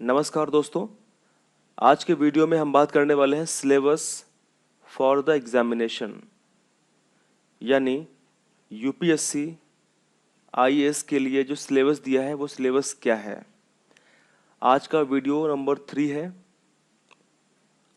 नमस्कार दोस्तों। आज के वीडियो में हम बात करने वाले हैं सिलेबस फॉर द एग्जामिनेशन, यानी यूपीएससी आईएएस के लिए जो सिलेबस दिया है वो सिलेबस क्या है। आज का वीडियो नंबर 3 है।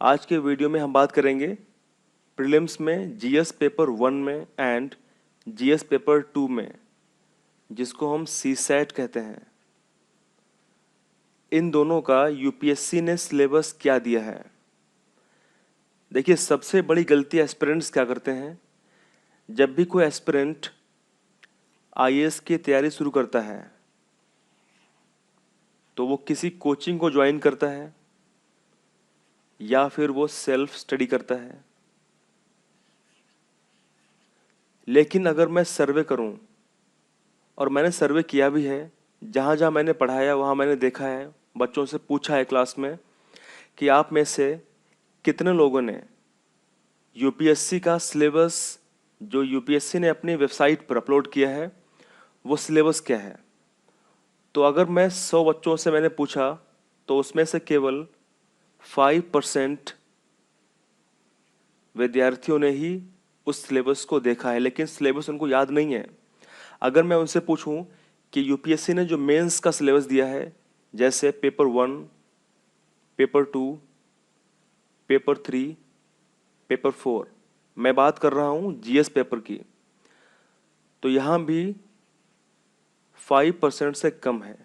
आज के वीडियो में हम बात करेंगे प्रीलिम्स में जीएस पेपर 1 में एंड जीएस पेपर 2 में, जिसको हम सीसैट कहते हैं। इन दोनों का यूपीएससी ने सिलेबस क्या दिया है। देखिए, सबसे बड़ी गलती एस्पिरेंट्स क्या करते हैं, जब भी कोई एस्पिरेंट आईएएस की तैयारी शुरू करता है तो वो किसी कोचिंग को ज्वाइन करता है या फिर वो सेल्फ स्टडी करता है। लेकिन अगर मैं सर्वे करूं, और मैंने सर्वे किया भी है, जहाँ जहाँ मैंने पढ़ाया वहाँ मैंने देखा है, बच्चों से पूछा है क्लास में कि आप में से कितने लोगों ने यूपीएससी का सिलेबस जो यूपीएससी ने अपनी वेबसाइट पर अपलोड किया है वो सिलेबस क्या है। तो अगर मैं 100 बच्चों से मैंने पूछा तो उसमें से केवल 5% विद्यार्थियों ने ही उस सिलेबस को देखा है, लेकिन सिलेबस उनको याद नहीं है। अगर मैं उनसे पूछूं कि यूपीएससी ने जो मेंस का सिलेबस दिया है, जैसे पेपर 1, पेपर 2, पेपर 3, पेपर 4, मैं बात कर रहा हूं जीएस पेपर की, तो यहां भी 5% से कम है।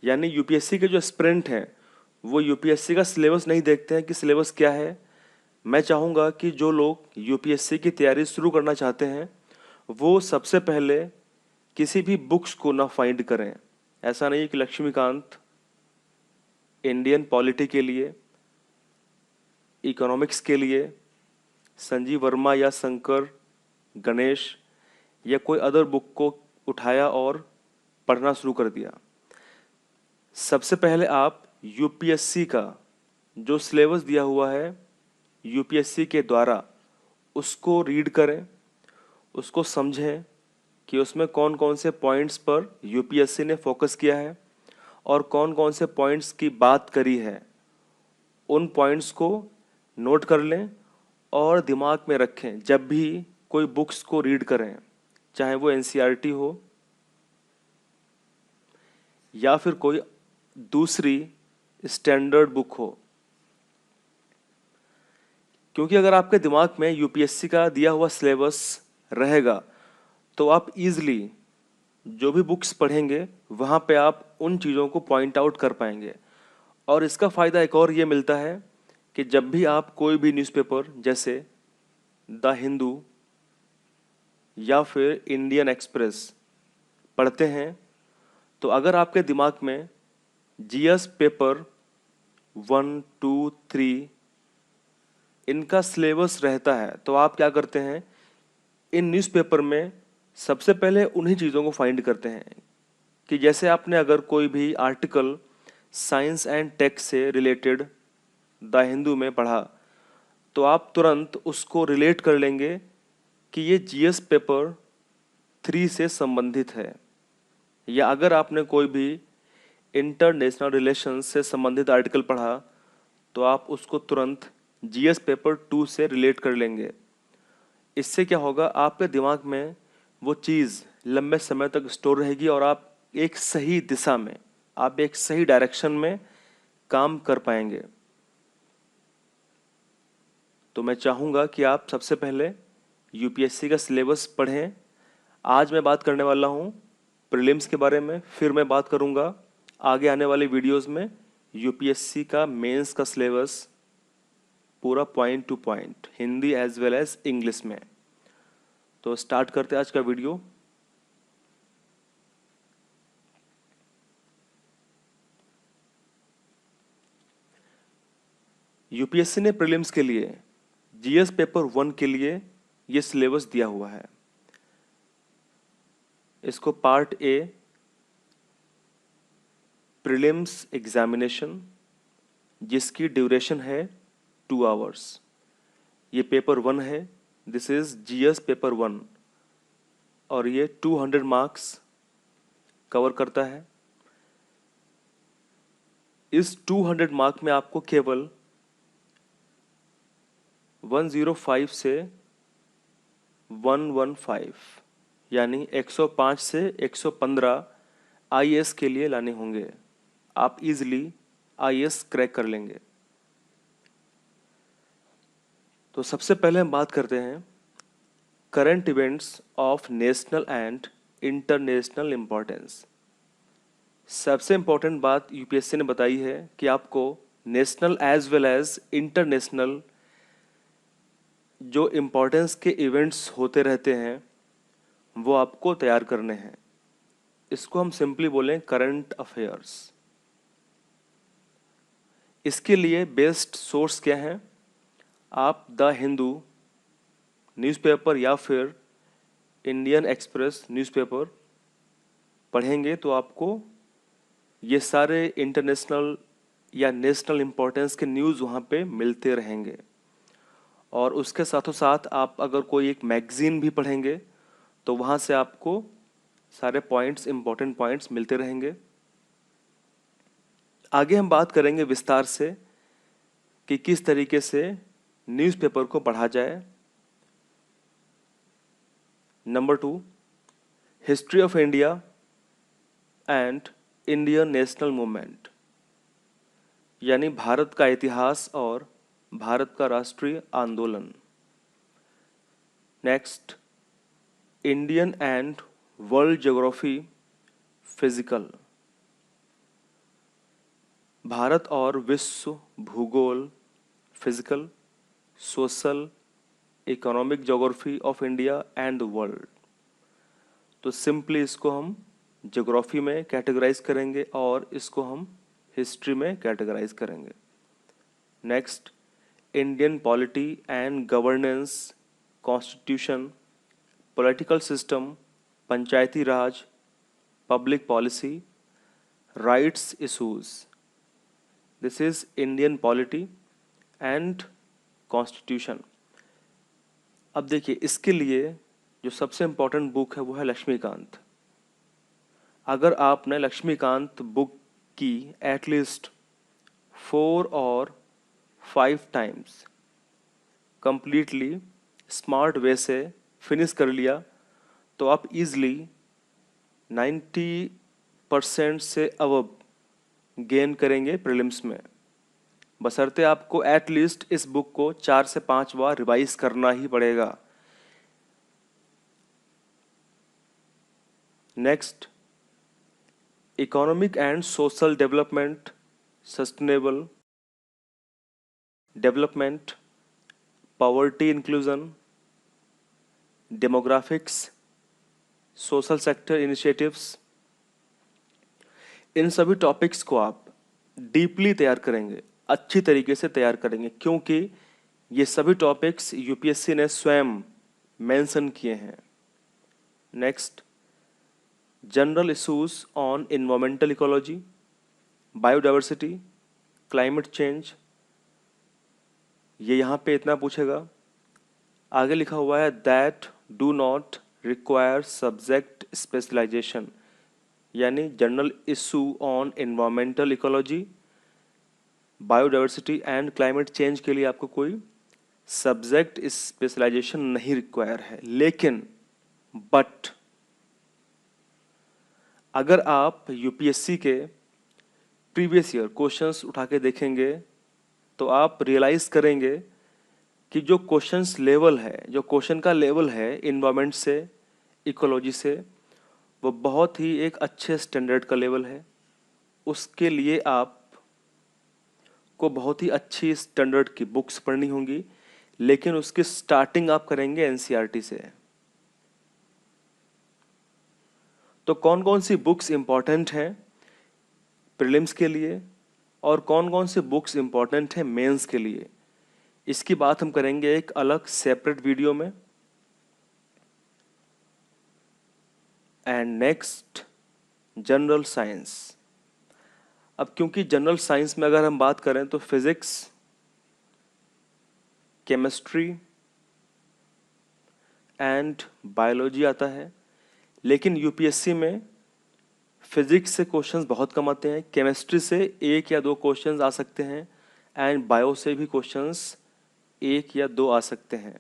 यानी यूपीएससी के जो एस्पिरेंट हैं वो यूपीएससी का सिलेबस नहीं देखते हैं कि सिलेबस क्या है। मैं चाहूँगा कि जो लोग यूपीएससी की तैयारी शुरू करना चाहते हैं वो सबसे पहले किसी भी बुक्स को ना फाइंड करें। ऐसा नहीं कि लक्ष्मीकांत इंडियन पॉलिटी के लिए, इकोनॉमिक्स के लिए, संजीव वर्मा या शंकर गणेश या कोई अदर बुक को उठाया और पढ़ना शुरू कर दिया। सबसे पहले आप यूपीएससी का जो सिलेबस दिया हुआ है यूपीएससी के द्वारा उसको रीड करें, उसको समझें कि उसमें कौन कौन से पॉइंट्स पर यूपीएससी ने फोकस किया है और कौन कौन से पॉइंट्स की बात करी है। उन पॉइंट्स को नोट कर लें और दिमाग में रखें जब भी कोई बुक्स को रीड करें, चाहे वो एनसीईआरटी हो या फिर कोई दूसरी स्टैंडर्ड बुक हो। क्योंकि अगर आपके दिमाग में यूपीएससी का दिया हुआ सिलेबस रहेगा तो आप इजीली जो भी बुक्स पढ़ेंगे वहाँ पे आप उन चीज़ों को पॉइंट आउट कर पाएंगे। और इसका फ़ायदा एक और ये मिलता है कि जब भी आप कोई भी न्यूज़पेपर जैसे द हिंदू या फिर इंडियन एक्सप्रेस पढ़ते हैं, तो अगर आपके दिमाग में जीएस पेपर 1, 2, 3 इनका सिलेबस रहता है तो आप क्या करते हैं, इन न्यूज़पेपर में सबसे पहले उन्हीं चीज़ों को फाइंड करते हैं। कि जैसे आपने अगर कोई भी आर्टिकल साइंस एंड टेक से रिलेटेड द हिंदू में पढ़ा तो आप तुरंत उसको रिलेट कर लेंगे कि ये जीएस पेपर 3 से संबंधित है। या अगर आपने कोई भी इंटरनेशनल रिलेशंस से संबंधित आर्टिकल पढ़ा तो आप उसको तुरंत जीएस पेपर 2 से रिलेट कर लेंगे। इससे क्या होगा, आपके दिमाग में वो चीज़ लंबे समय तक स्टोर रहेगी और आप एक सही दिशा में, आप एक सही डायरेक्शन में काम कर पाएंगे। तो मैं चाहूँगा कि आप सबसे पहले यूपीएससी का सिलेबस पढ़ें। आज मैं बात करने वाला हूँ प्रीलिम्स के बारे में, फिर मैं बात करूँगा आगे आने वाले वीडियोस में यूपीएससी का मेंस का सिलेबस पूरा point to point, Hindi as well as English में। तो स्टार्ट करते हैं आज का वीडियो। यूपीएससी ने प्रीलिम्स के लिए जीएस पेपर 1 के लिए ये सिलेबस दिया हुआ है। इसको पार्ट ए प्रीलिम्स एग्जामिनेशन, जिसकी ड्यूरेशन है 2 आवर्स। ये पेपर 1 है, दिस इज जीएस पेपर 1 और ये 200 मार्क्स कवर करता है। इस 200 मार्क में आपको केवल 105 से 115 यानी 105 से 115 आईएएस के लिए लाने होंगे। आप इजीली आईएएस क्रैक कर लेंगे। तो सबसे पहले हम बात करते हैं current events of national and international importance. सबसे इम्पोर्टेंट बात यूपीएससी ने बताई है कि आपको national as well as international जो इम्पोर्टेंस के इवेंट्स होते रहते हैं वो आपको तैयार करने हैं। इसको हम सिंपली बोलें करंट अफेयर्स। इसके लिए बेस्ट सोर्स क्या है? आप द हिंदू न्यूज़पेपर या फिर इंडियन एक्सप्रेस न्यूज़पेपर पढ़ेंगे तो आपको ये सारे इंटरनेशनल या नेशनल इम्पोर्टेंस के न्यूज़ वहाँ पे मिलते रहेंगे। और उसके साथों साथ आप अगर कोई एक मैगज़ीन भी पढ़ेंगे तो वहाँ से आपको सारे पॉइंट्स, इम्पोर्टेंट पॉइंट्स मिलते रहेंगे। आगे हम बात करेंगे विस्तार से कि किस तरीके से न्यूज़पेपर को पढ़ा जाए। Number 2, history of India and Indian national movement, यानी भारत का इतिहास और भारत का राष्ट्रीय आंदोलन। Next, Indian and world geography physical, Bharat और विश्व भूगोल physical, social, economic geography of India and the world. तो सिंपली इसको हम ज्योग्राफी में कैटेगराइज करेंगे और इसको हम हिस्ट्री में कैटेगराइज करेंगे। Next, Indian polity and governance, constitution, political system, Panchayati Raj, public policy, rights issues. This is Indian polity and constitution. अब देखिए, इसके लिए जो सबसे इम्पोर्टेंट बुक है वो है लक्ष्मीकांत। अगर आपने लक्ष्मीकांत बुक की एटलीस्ट 4 और 5 टाइम्स कंप्लीटली स्मार्ट वे से फिनिश कर लिया तो आप इजली 90% से अबव गेन करेंगे प्रीलिम्स में, बशर्ते आपको एटलीस्ट इस बुक को 4 से 5 बार रिवाइज करना ही पड़ेगा। Next, economic and social development, sustainable development, poverty inclusion, demographics, social sector initiatives. इन सभी टॉपिक्स को आप डीपली तैयार करेंगे, अच्छी तरीके से तैयार करेंगे, क्योंकि ये सभी टॉपिक्स यूपीएससी ने स्वयं मेंशन किए हैं। Next, general issues on environmental ecology, biodiversity, climate change, ये यहाँ पे इतना पूछेगा। आगे लिखा हुआ है that do not require subject specialisation, यानी general issue on environmental ecology, biodiversity and climate change के लिए आपको कोई सब्जेक्ट स्पेशलाइजेशन नहीं रिक्वायर है। लेकिन बट अगर आप यूपीएससी के प्रीवियस ईयर क्वेश्चंस उठा के देखेंगे तो आप रियलाइज करेंगे कि जो क्वेश्चंस लेवल है, जो क्वेश्चन का लेवल है इन्वायरमेंट से, इकोलॉजी से, वो बहुत ही एक अच्छे स्टैंडर्ड का लेवल है। उसके लिए आप को बहुत ही अच्छी स्टैंडर्ड की बुक्स पढ़नी होंगी, लेकिन उसकी स्टार्टिंग आप करेंगे एनसीईआरटी से। तो कौन कौन सी बुक्स इंपॉर्टेंट हैं प्रीलिम्स के लिए और कौन कौन सी बुक्स इंपॉर्टेंट हैं मेंस के लिए, इसकी बात हम करेंगे एक अलग सेपरेट वीडियो में। And next, general science. अब क्योंकि जनरल साइंस में अगर हम बात करें तो फिजिक्स, केमिस्ट्री एंड बायोलॉजी आता है, लेकिन यूपीएससी में फिजिक्स से क्वेश्चंस बहुत कम आते हैं, केमिस्ट्री से एक या दो क्वेश्चंस आ सकते हैं, एंड बायो से भी क्वेश्चंस एक या दो आ सकते हैं।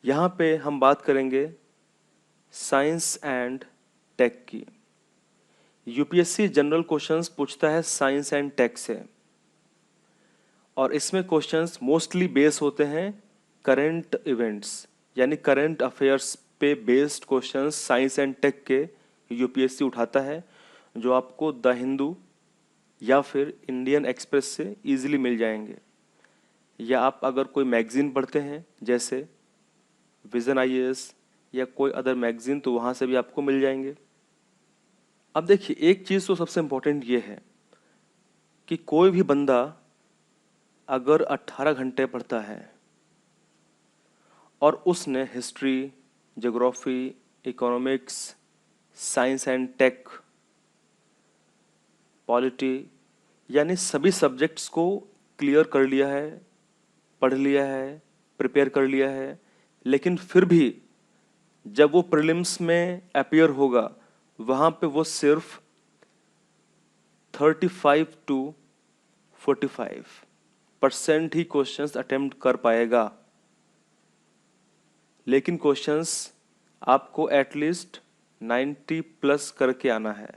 यहाँ पे हम बात करेंगे साइंस एंड टेक की। यूपीएससी जनरल क्वेश्चंस पूछता है साइंस एंड टेक से, और इसमें क्वेश्चंस मोस्टली बेस होते हैं करंट इवेंट्स, यानी करंट अफेयर्स पे based questions science and tech के यूपीएससी उठाता है, जो आपको द हिंदू या फिर इंडियन एक्सप्रेस से इजीली मिल जाएंगे, या आप अगर कोई मैगजीन पढ़ते हैं जैसे विजन आईएएस या कोई अदर मैगजीन, तो वहाँ से भी आपको मिल जाएंगे। अब देखिए, एक चीज़ तो सबसे इम्पोर्टेंट ये है कि कोई भी बंदा अगर 18 घंटे पढ़ता है और उसने history, geography, economics, science and tech, polity, यानी सभी सब्जेक्ट्स को क्लियर कर लिया है, पढ़ लिया है, प्रिपेयर कर लिया है, लेकिन फिर भी जब वो प्रीलिम्स में अपीयर होगा, वहाँ पे वो सिर्फ 35 to 45% ही क्वेश्चंस अटेम्प्ट कर पाएगा, लेकिन क्वेश्चंस आपको एटलीस्ट 90 प्लस करके आना है,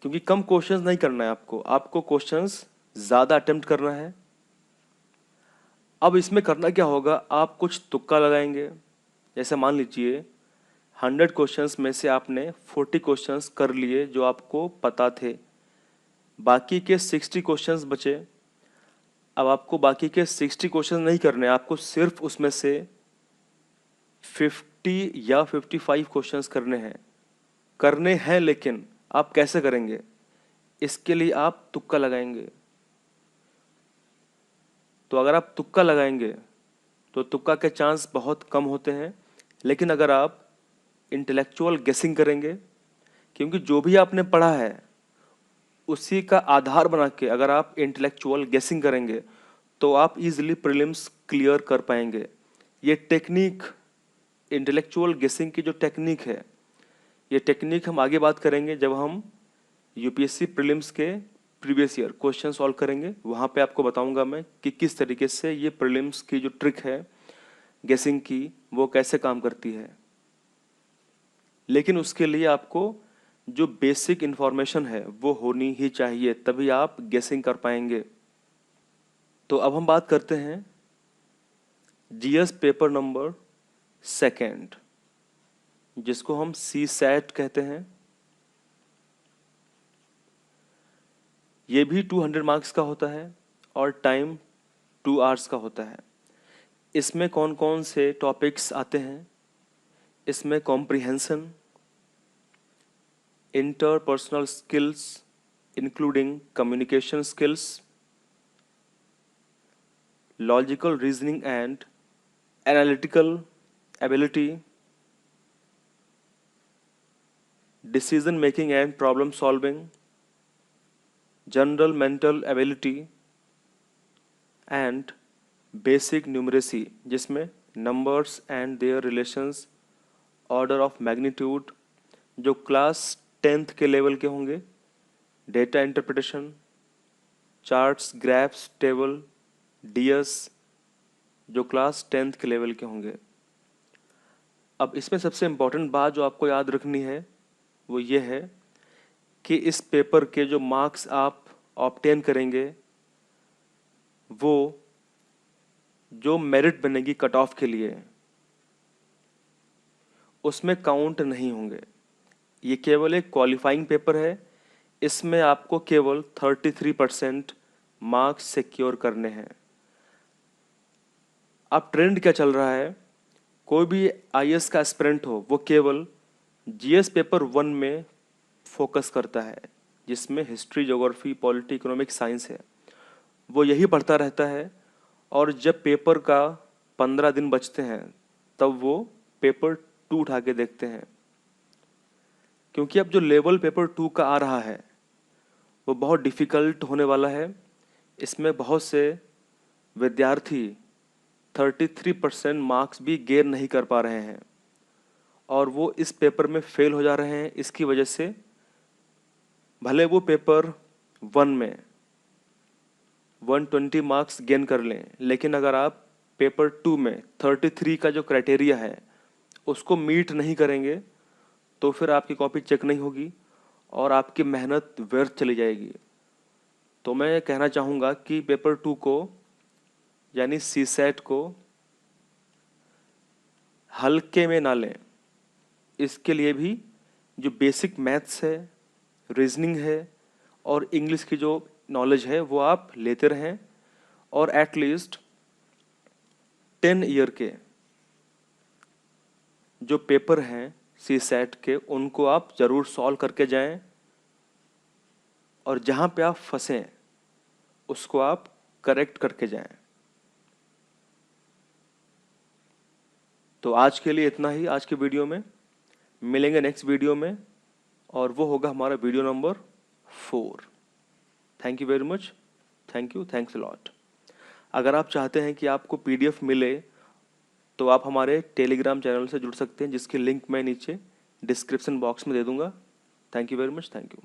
क्योंकि कम क्वेश्चंस नहीं करना है आपको क्वेश्चंस ज़्यादा अटेम्प्ट करना है। अब इसमें करना क्या होगा, आप कुछ तुक्का लगाएंगे। जैसे मान लीजिए 100 क्वेश्चंस में से आपने 40 क्वेश्चंस कर लिए जो आपको पता थे, बाकी के 60 क्वेश्चंस बचे। अब आपको बाकी के 60 क्वेश्चंस नहीं करने, आपको सिर्फ उसमें से 50 या 55 क्वेश्चंस करने हैं, लेकिन आप कैसे करेंगे, इसके लिए आप तुक्का लगाएंगे। तो अगर आप तुक्का लगाएंगे तो तुक्का के चांस बहुत कम होते हैं, लेकिन अगर आप इंटेलेक्चुअल गेसिंग करेंगे, क्योंकि जो भी आपने पढ़ा है उसी का आधार बना के अगर आप इंटेलेक्चुअल गेसिंग करेंगे तो आप इजीली प्रीलिम्स क्लियर कर पाएंगे। ये टेक्निक, इंटेलेक्चुअल गेसिंग की जो टेक्निक है, ये टेक्निक हम आगे बात करेंगे जब हम यूपीएससी प्रीलिम्स के प्रीवियस ईयर क्वेश्चन सॉल्व करेंगे। वहाँ पे आपको बताऊंगा मैं कि किस तरीके से ये प्रीलिम्स की जो ट्रिक है गेसिंग की, वो कैसे काम करती है। लेकिन उसके लिए आपको जो बेसिक इंफॉर्मेशन है वो होनी ही चाहिए, तभी आप गेसिंग कर पाएंगे। तो अब हम बात करते हैं जीएस पेपर नंबर 2, जिसको हम सी सैट कहते हैं। ये भी 200 मार्क्स का होता है और टाइम 2 आवर्स का होता है। इसमें कौन कौन से टॉपिक्स आते हैं, इसमें comprehension, interpersonal skills including communication skills, logical reasoning and analytical ability, decision making and problem solving, general mental ability and basic numeracy, जिसमें numbers and their relations, order of magnitude जो क्लास 10th के level के होंगे, data interpretation, charts, graphs, table, डीएस जो class 10th के level के होंगे। अब इसमें सबसे इम्पोर्टेंट बात जो आपको याद रखनी है वो ये है कि इस पेपर के जो मार्क्स आप ऑब्टेन करेंगे वो जो मेरिट बनेगी कट ऑफ के लिए, उसमें काउंट नहीं होंगे। ये केवल एक क्वालिफाइंग पेपर है, इसमें आपको केवल 33% मार्क्स सिक्योर करने हैं। अब ट्रेंड क्या चल रहा है, कोई भी आईएएस का एस्पिरेंट हो वो केवल जीएस पेपर 1 में फोकस करता है, जिसमें history, geography, polity, economic, science है, वो यही पढ़ता रहता है। और जब पेपर का 15 दिन बचते हैं तब वो पेपर 2 उठा के देखते हैं, क्योंकि अब जो लेवल पेपर 2 का आ रहा है वो बहुत डिफ़िकल्ट होने वाला है। इसमें बहुत से विद्यार्थी 33% मार्क्स भी गेन नहीं कर पा रहे हैं, और वो इस पेपर में फेल हो जा रहे हैं, इसकी वजह से भले वो पेपर 1 में 120 मार्क्स गेन कर लें, लेकिन अगर आप पेपर 2 में 33 का जो क्राइटेरिया है उसको मीट नहीं करेंगे तो फिर आपकी कॉपी चेक नहीं होगी और आपकी मेहनत व्यर्थ चली जाएगी। तो मैं कहना चाहूँगा कि पेपर 2 को यानी सीसैट को हल्के में ना लें। इसके लिए भी जो बेसिक मैथ्स है, रीजनिंग है और इंग्लिश की जो नॉलेज है वो आप लेते रहें और एटलीस्ट 10 ईयर के जो पेपर हैं सीसैट के उनको आप ज़रूर सॉल्व करके जाएं और जहाँ पे आप फंसें उसको आप करेक्ट करके जाएं। तो आज के लिए इतना ही आज के वीडियो में। मिलेंगे नेक्स्ट वीडियो में और वो होगा हमारा video number 4। Thank you very much. Thank you, thanks a lot. अगर आप चाहते हैं कि आपको पीडीएफ मिले तो आप हमारे टेलीग्राम चैनल से जुड़ सकते हैं, जिसकी लिंक मैं नीचे डिस्क्रिप्शन बॉक्स में दे दूंगा। Thank you very much. Thank you.